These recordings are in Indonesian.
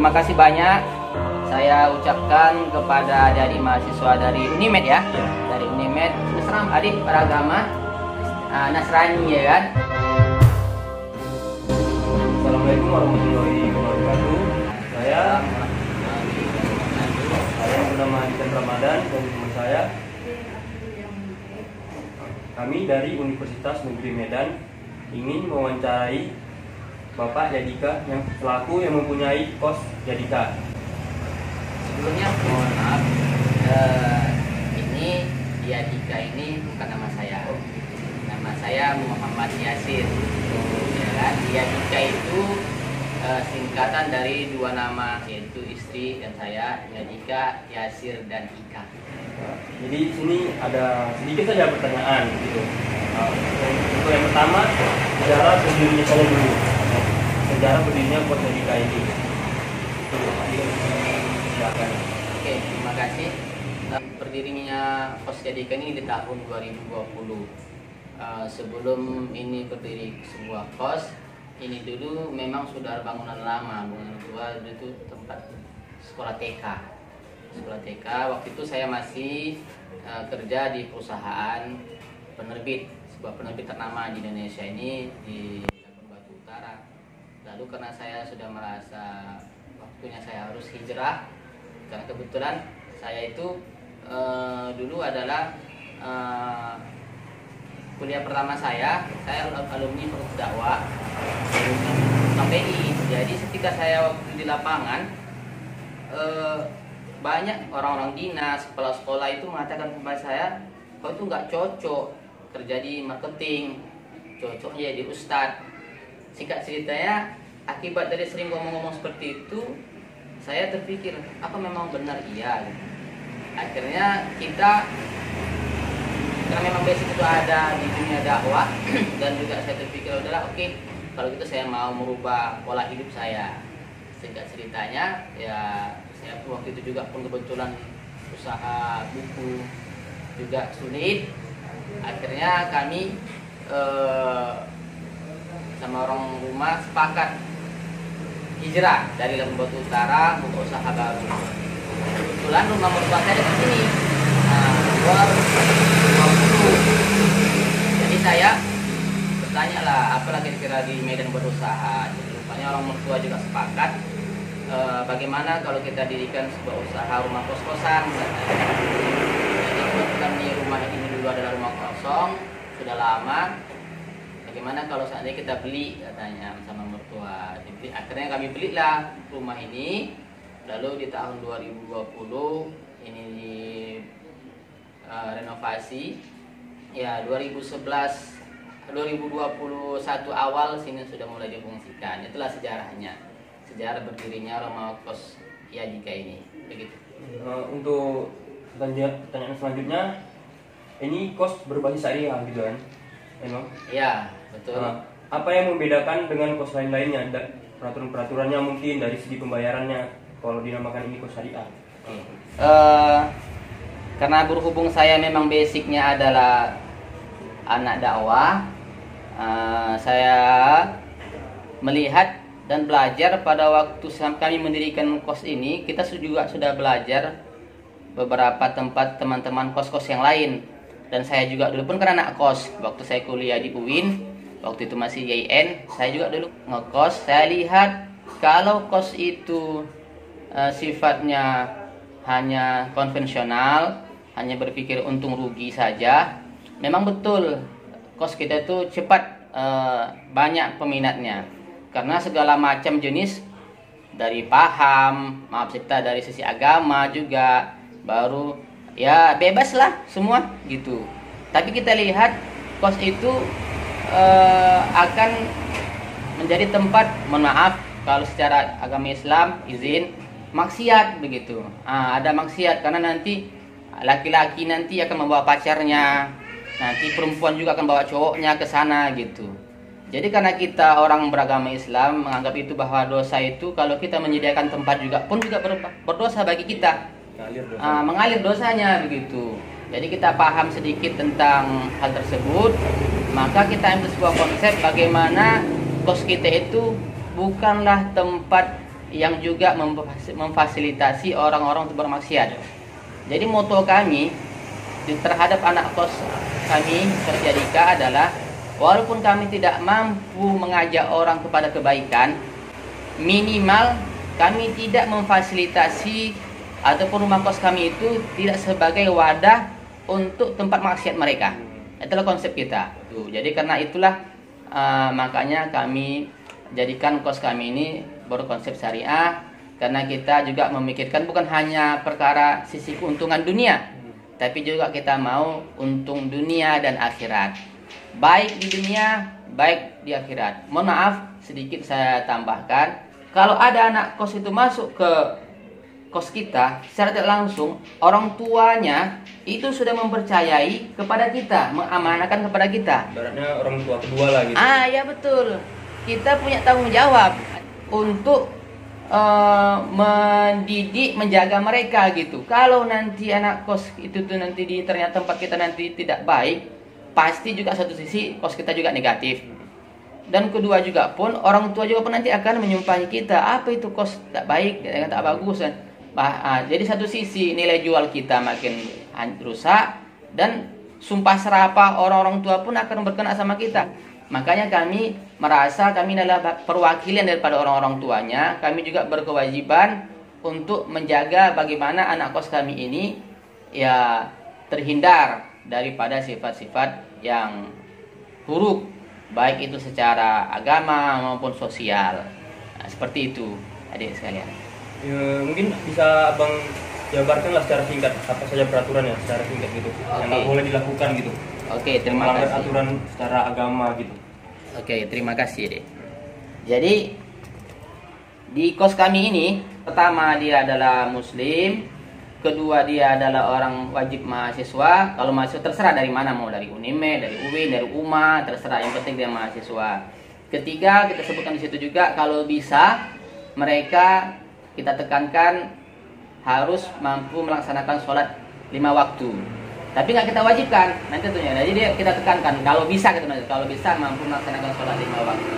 terima kasih banyak saya ucapkan kepada dari mahasiswa dari Unimed ya, dari Unimed Islam adik beragama Nasrani ya kan. Assalamualaikum warahmatullahi wabarakatuh. Saya bernama Dikan Ramadan dan teman saya. Kami dari Universitas Negeri Medan ingin mewawancarai Bapak Yadika yang selaku yang mempunyai kos Yadika. Sebelumnya mohon maaf, ini Yadika ini bukan nama saya. Nama saya Muhammad Yasir. Ya kan? Yadika itu singkatan dari dua nama, yaitu istri dan saya, Yadika, Yasir dan Ika. Jadi di sini ada sedikit saja pertanyaan gitu. Untuk yang pertama, sejarah berdirinya saya dulu. Sejarah berdirinya kos Yadika ini. Silakan. Oke, terima kasih. Berdirinya kos Yadika ini di tahun 2020. Sebelum ini berdiri sebuah kos, ini dulu memang sudah bangunan lama, bangunan tua, itu tempat sekolah TK. Sekolah TK, waktu itu saya masih kerja di perusahaan penerbit, sebuah penerbit ternama di Indonesia ini di Labuan Batu Utara. Lalu karena saya sudah merasa waktunya saya harus hijrah, karena kebetulan saya itu dulu adalah kuliah pertama saya alumni Fakultas Dakwah KPI. Jadi ketika saya waktu di lapangan, banyak orang-orang dinas, kepala sekolah itu mengatakan kepada saya, kau itu nggak cocok kerja di marketing, cocoknya jadi ustadz. Singkat ceritanya, akibat dari sering ngomong-ngomong seperti itu, saya terpikir, apa memang benar iya? Akhirnya kita, karena memang basic itu ada di dunia dakwah, dan juga saya terpikir, udahlah oke, kalau gitu saya mau merubah pola hidup saya. Singkat ceritanya, ya saya waktu itu juga pun kebetulan usaha buku juga sulit. Akhirnya kami sama orang rumah sepakat hijrah dari Labuan Batu Utara untuk usaha baru. Kebetulan rumah mertua saya di sini, 2020. Jadi saya bertanya lah, apalah kira-kira di Medan berusaha. Jadi rupanya orang mertua juga sepakat, bagaimana kalau kita dirikan sebuah usaha rumah kos-kosan. Jadi kebetulan di rumah ini dulu adalah rumah kosong, sudah lama. Bagaimana kalau seandainya kita beli, katanya sama mertua. Jadi akhirnya kami belilah rumah ini. Lalu di tahun 2020 ini renovasi. Ya 2021 awal sini sudah mulai difungsikan. Itulah sejarahnya. Sejarah berdirinya rumah kos Yadika ini. Begitu. Untuk pertanyaan selanjutnya, ini kos berbasis syariah gitu kan? Emang? Ya, betul. Apa yang membedakan dengan kos lain-lainnya? Peraturan-peraturannya mungkin dari segi pembayarannya kalau dinamakan ini kos syariah. Karena berhubung saya memang basicnya adalah anak dakwah, saya melihat dan belajar pada waktu kami mendirikan kos ini, kita juga sudah belajar beberapa tempat teman-teman kos-kos yang lain. Dan saya juga dulu pun kan anak kos, waktu saya kuliah di UIN, waktu itu masih YIN, saya juga dulu ngekos. Saya lihat kalau kos itu sifatnya hanya konvensional, hanya berpikir untung rugi saja, memang betul kos kita itu cepat banyak peminatnya. Karena segala macam jenis, dari paham, maaf kita dari sisi agama juga, baru ya bebas lah semua gitu. Tapi kita lihat kos itu akan menjadi tempat, mohon maaf kalau secara agama Islam izin, maksiat begitu. Ada maksiat karena nanti laki-laki nanti akan membawa pacarnya, nanti perempuan juga akan bawa cowoknya ke sana gitu. Jadi karena kita orang beragama Islam menganggap itu bahwa dosa itu kalau kita menyediakan tempat juga berdosa bagi kita, mengalir dosanya begitu. Jadi kita paham sedikit tentang hal tersebut, maka kita ambil sebuah konsep bagaimana kos kita itu bukanlah tempat yang juga memfasilitasi orang-orang untuk bermaksiat. Jadi moto kami terhadap anak kos kami Jadika adalah, walaupun kami tidak mampu mengajak orang kepada kebaikan, minimal kami tidak memfasilitasi ataupun rumah kos kami itu tidak sebagai wadah untuk tempat maksiat mereka. Itulah konsep kita. Jadi karena itulah makanya kami jadikan kos kami ini berkonsep syariah, karena kita juga memikirkan bukan hanya perkara sisi keuntungan dunia, tapi juga kita mau untung dunia dan akhirat. Baik di dunia, baik di akhirat. Mohon maaf, sedikit saya tambahkan. Kalau ada anak kos itu masuk ke kos kita, secara tidak langsung orang tuanya itu sudah mempercayai kepada kita, mengamanahkan kepada kita. Ibaratnya orang tua kedua lah gitu. Ya betul. Kita punya tanggung jawab untuk mendidik, menjaga mereka gitu. Kalau nanti anak kos itu tuh nanti di ternyata tempat kita nanti tidak baik, pasti juga satu sisi kos kita juga negatif. Dan kedua juga pun orang tua juga pun nanti akan menyumpahi kita, apa itu kos tak baik, tak bagus kan. Jadi satu sisi nilai jual kita makin rusak, dan sumpah serapah orang-orang tua pun akan berkena sama kita. Makanya kami merasa kami adalah perwakilan daripada orang-orang tuanya. Kami juga berkewajiban untuk menjaga bagaimana anak kos kami ini ya terhindar daripada sifat-sifat yang buruk, baik itu secara agama maupun sosial. Seperti itu adik sekalian. Mungkin bisa Abang jabarkan lah secara singkat apa saja peraturan ya secara singkat gitu yang nggak boleh dilakukan gitu. Oke, terima melanggar kasih. aturan secara agama gitu. Oke, terima kasih deh. Jadi di kos kami ini, pertama dia adalah muslim, kedua dia adalah orang wajib mahasiswa. Kalau mahasiswa terserah dari mana, mau dari Unime, dari UIN, dari UMA, terserah, yang penting dia mahasiswa. Ketiga, kita sebutkan di situ juga kalau bisa mereka kita tekankan harus mampu melaksanakan sholat 5 waktu. Tapi nggak kita wajibkan nanti tentunya. Jadi kita tekankan kalau bisa gitu, kalau bisa mampu melaksanakan sholat 5 waktu.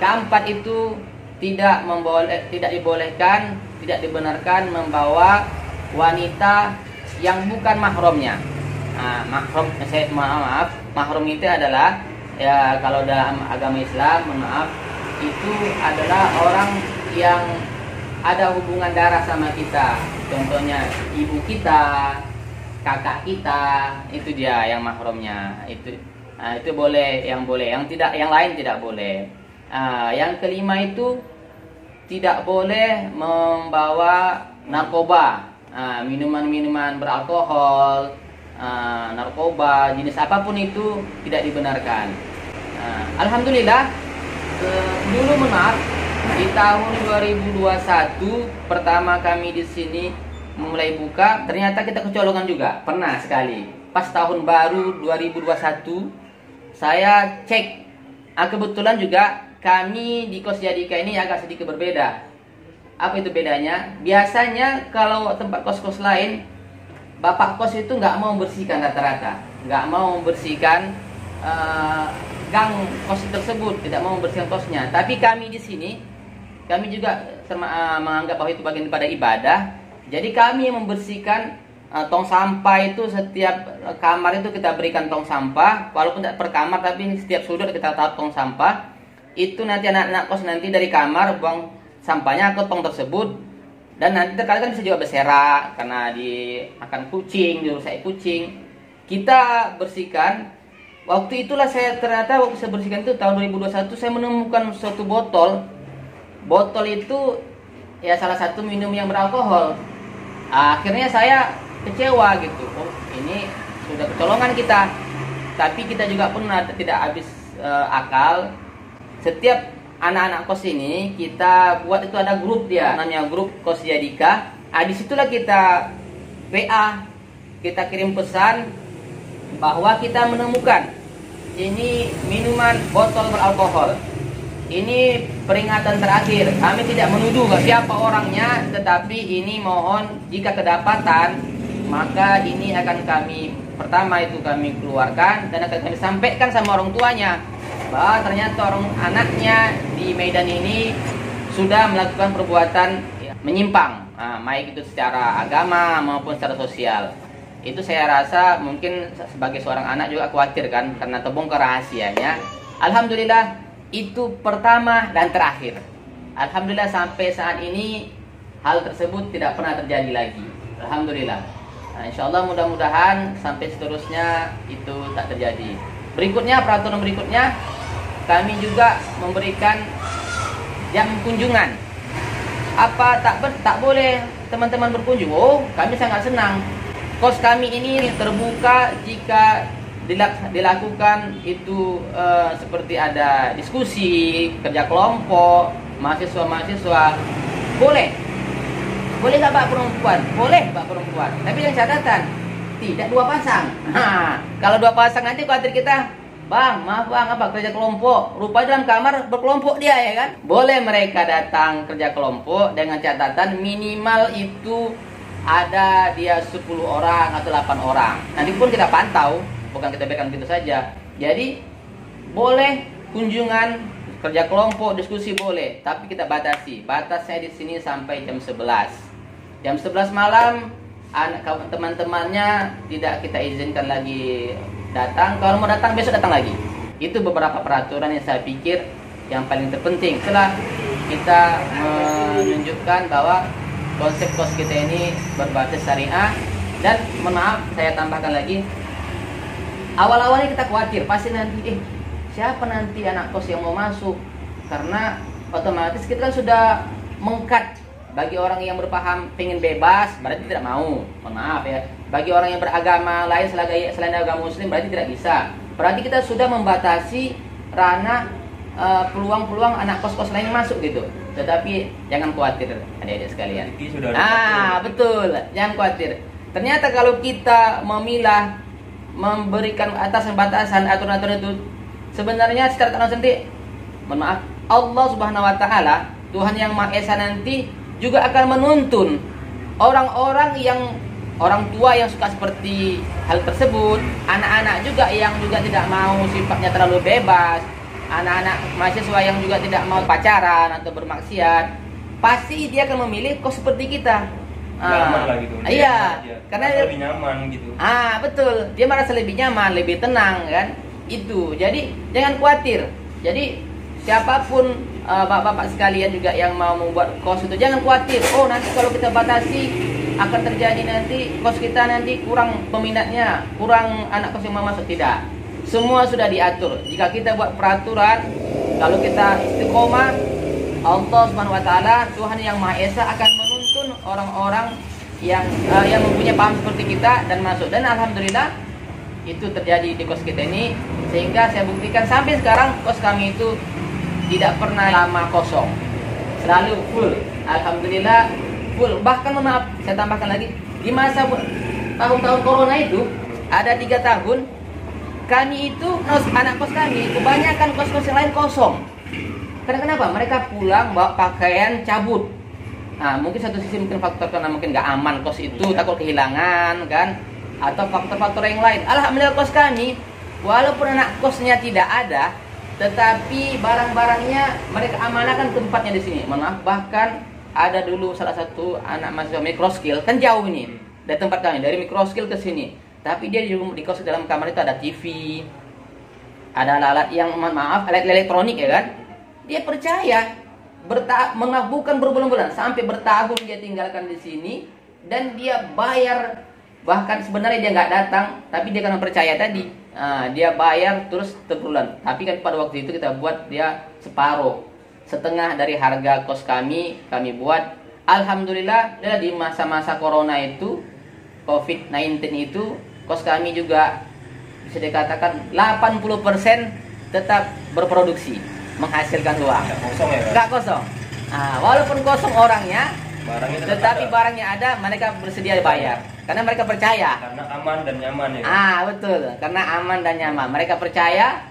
Keempat itu tidak dibolehkan, tidak dibenarkan membawa wanita yang bukan mahramnya. Mahram itu adalah ya kalau dalam agama Islam, mohon maaf, itu adalah orang yang ada hubungan darah sama kita. Contohnya ibu kita, kakak kita, itu dia yang mahramnya. Itu boleh, yang tidak, yang lain tidak boleh. Yang kelima itu tidak boleh membawa narkoba, minuman-minuman beralkohol, narkoba, jenis apapun itu tidak dibenarkan. Alhamdulillah, dulu maaf, di tahun 2021 pertama kami di sini mulai buka, ternyata kita kecolongan juga. Pernah sekali pas tahun baru 2021 saya cek, kebetulan juga kami di kos Jadika ini agak sedikit berbeda. Apa itu bedanya? Biasanya kalau tempat kos-kos lain, bapak kos itu nggak mau membersihkan rata-rata, nggak mau membersihkan gang kos tersebut, tidak mau membersihkan kosnya. Tapi kami di sini, kami juga menganggap bahwa itu bagian daripada ibadah. Jadi kami membersihkan tong sampah itu, setiap kamar itu kita berikan tong sampah, walaupun tidak per kamar tapi setiap sudut kita taruh tong sampah. Itu nanti anak-anak kos nanti dari kamar buang sampahnya ke tong tersebut, dan nanti terkadang bisa juga berserak karena dimakan kucing, dirusak kucing. Kita bersihkan. Waktu itulah ternyata waktu saya bersihkan itu tahun 2021 saya menemukan suatu botol. Botol itu ya salah satu minum yang beralkohol. Akhirnya saya kecewa gitu. Oh, ini sudah kecolongan kita. Tapi kita juga pun tidak habis akal. Setiap anak-anak kos ini kita buat itu ada grup dia, namanya grup Kos Jadika. Disitulah kita WA, kita kirim pesan bahwa kita menemukan ini minuman botol beralkohol. Ini peringatan terakhir. Kami tidak menuduh siapa orangnya, tetapi ini mohon jika kedapatan, maka ini akan kami pertama itu kami keluarkan dan akan kami sampaikan sama orang tuanya bahwa ternyata orang anaknya di Medan ini sudah melakukan perbuatan menyimpang, baik itu secara agama maupun secara sosial. Itu saya rasa mungkin sebagai seorang anak juga khawatir kan, karena terbongkar rahasianya. Alhamdulillah itu pertama dan terakhir. Alhamdulillah sampai saat ini hal tersebut tidak pernah terjadi lagi. Alhamdulillah. Insya Allah mudah-mudahan sampai seterusnya itu tak terjadi. Berikutnya, peraturan berikutnya, kami juga memberikan jam kunjungan. Apa tak boleh teman-teman berkunjung? Oh, kami sangat senang. Kos kami ini terbuka jika dilakukan itu seperti ada diskusi, kerja kelompok, mahasiswa-mahasiswa. Boleh nggak Pak perempuan? Boleh Pak perempuan. Tapi yang catatan tidak 2 pasang. Kalau 2 pasang nanti khawatir kita, Bang, maaf Bang, apa kerja kelompok? Rupanya dalam kamar berkelompok dia ya kan? Boleh mereka datang kerja kelompok dengan catatan minimal itu ada dia 10 orang atau 8 orang. Nanti pun kita pantau, bukan kita biarkan gitu saja. Jadi boleh kunjungan, kerja kelompok, diskusi boleh, tapi kita batasi. Batasnya di sini sampai jam 11. Jam 11 malam teman-temannya tidak kita izinkan lagi datang. Kalau mau datang besok datang lagi. Itu beberapa peraturan yang saya pikir yang paling terpenting setelah kita menunjukkan bahwa konsep kos kita ini berbasis syariah. Dan mohon maaf saya tambahkan lagi, awal-awalnya kita khawatir pasti nanti siapa nanti anak kos yang mau masuk, karena otomatis kita kan sudah mengkat. Bagi orang yang berpaham pengen bebas berarti tidak mau, mohon maaf ya. Bagi orang yang beragama lain selain agama muslim berarti tidak bisa. Berarti kita sudah membatasi ranah peluang-peluang anak kos-kos lain masuk gitu. Tetapi jangan khawatir adik-adik sekalian. Betul, jangan khawatir. Ternyata kalau kita memilah, memberikan batasan aturan-aturan itu, sebenarnya secara tak langsung mohon maaf, Allah Subhanahu wa taala, Tuhan yang Maha Esa nanti juga akan menuntun orang-orang yang orang tua yang suka seperti hal tersebut, anak-anak juga yang juga tidak mau sifatnya terlalu bebas, anak-anak mahasiswa yang juga tidak mau pacaran atau bermaksiat, pasti dia akan memilih kos seperti kita. Nyaman lah gitu. Iya, karena dia lebih nyaman gitu. Betul, dia merasa lebih nyaman, lebih tenang kan. Itu. Jadi jangan khawatir. Jadi siapapun bapak-bapak sekalian juga yang mau membuat kos itu jangan khawatir. Oh, nanti kalau kita batasi akan terjadi nanti kos kita nanti kurang peminatnya, kurang anak kos yang mau masuk. Tidak. Semua sudah diatur. Jika kita buat peraturan, kalau kita istiqomah, Allah Subhanahu wa taala, Tuhan yang Maha Esa akan menuntun orang-orang yang mempunyai paham seperti kita dan masuk. Dan alhamdulillah itu terjadi di kos kita ini, sehingga saya buktikan sampai sekarang kos kami itu tidak pernah lama kosong, selalu full. Alhamdulillah full. Bahkan maaf saya tambahkan lagi, di masa tahun-tahun corona itu ada 3 tahun kami itu anak kos kami kebanyakan kos-kos yang lain kosong. Kenapa? Mereka pulang bawa pakaian cabut. Mungkin satu sisi mungkin faktor karena mungkin nggak aman kos itu, takut kehilangan kan, atau faktor-faktor yang lain. Alhamdulillah kos kami walaupun anak kosnya tidak ada, tetapi barang-barangnya mereka amanahkan tempatnya di sini. Maaf, bahkan ada dulu salah satu anak mahasiswa microskill, kan jauh ini dari tempat kami, dari microskill ke sini. Tapi dia di kos dalam kamar itu ada TV, ada alat yang maaf alat elektronik ya kan. Dia percaya bukan berbulan-bulan, sampai bertahun dia tinggalkan di sini dan dia bayar. Bahkan sebenarnya dia nggak datang, tapi dia karena percaya tadi, dia bayar terus terbulan. Tapi kan pada waktu itu kita buat dia separuh, setengah dari harga kos kami buat. Alhamdulillah di masa-masa corona itu, COVID-19 itu, kos kami juga bisa dikatakan 80% tetap berproduksi, menghasilkan uang. Nggak kosong. Walaupun kosong orangnya, tetapi barangnya ada, mereka bersedia bayar. Karena mereka percaya. Karena aman dan nyaman ya. Betul. Karena aman dan nyaman. Mereka percaya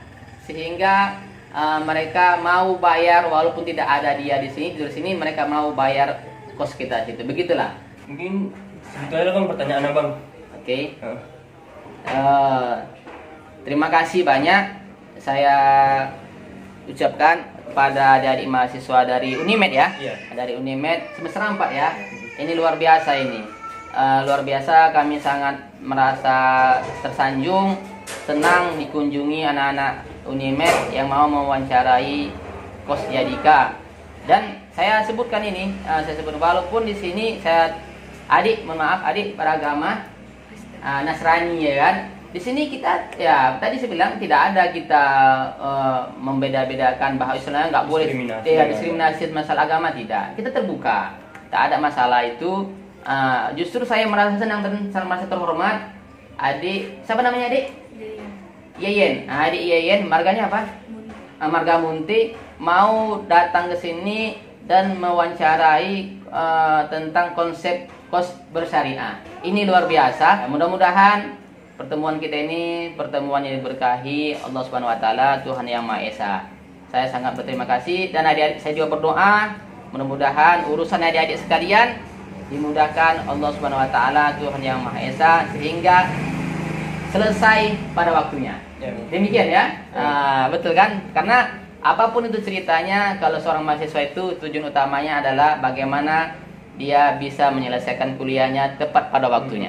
sehingga mereka mau bayar walaupun tidak ada dia di sini, tidur sini, mereka mau bayar kos kita situ. Begitulah. Mungkin sebetulnya Bang pertanyaan Abang. Oke. Terima kasih banyak. Saya ucapkan kepada adik-adik mahasiswa dari Unimed ya. Iya. Dari Unimed semester 4 ya. Ini luar biasa ini. Luar biasa, kami sangat merasa tersanjung, senang dikunjungi anak-anak Unimed yang mau mewawancarai Coach Jadika. Dan saya sebutkan ini, walaupun di sini adik beragama Nasrani ya kan. Di sini kita ya tadi saya bilang tidak ada kita membeda-bedakan bahwa Islam nggak boleh diskriminasi masalah agama, tidak. Kita terbuka, tak ada masalah itu. Justru saya merasa senang dan merasa terhormat. Adik, siapa namanya adik? Yeyen. Adik Yeyen, marganya apa? Marga Munti mau datang ke sini dan mewawancarai tentang konsep kos bersyariah. Ini luar biasa. Mudah-mudahan pertemuan kita ini pertemuan yang diberkahi Allah Subhanahu wa taala, Tuhan Yang Maha Esa. Saya sangat berterima kasih dan adik-adik saya juga berdoa mudah-mudahan urusan adik-adik sekalian dimudahkan Allah Subhanahu wa taala, Tuhan Yang Maha Esa, sehingga selesai pada waktunya. Demikian ya. Betul kan? Karena apapun itu ceritanya, kalau seorang mahasiswa itu tujuan utamanya adalah bagaimana dia bisa menyelesaikan kuliahnya tepat pada waktunya.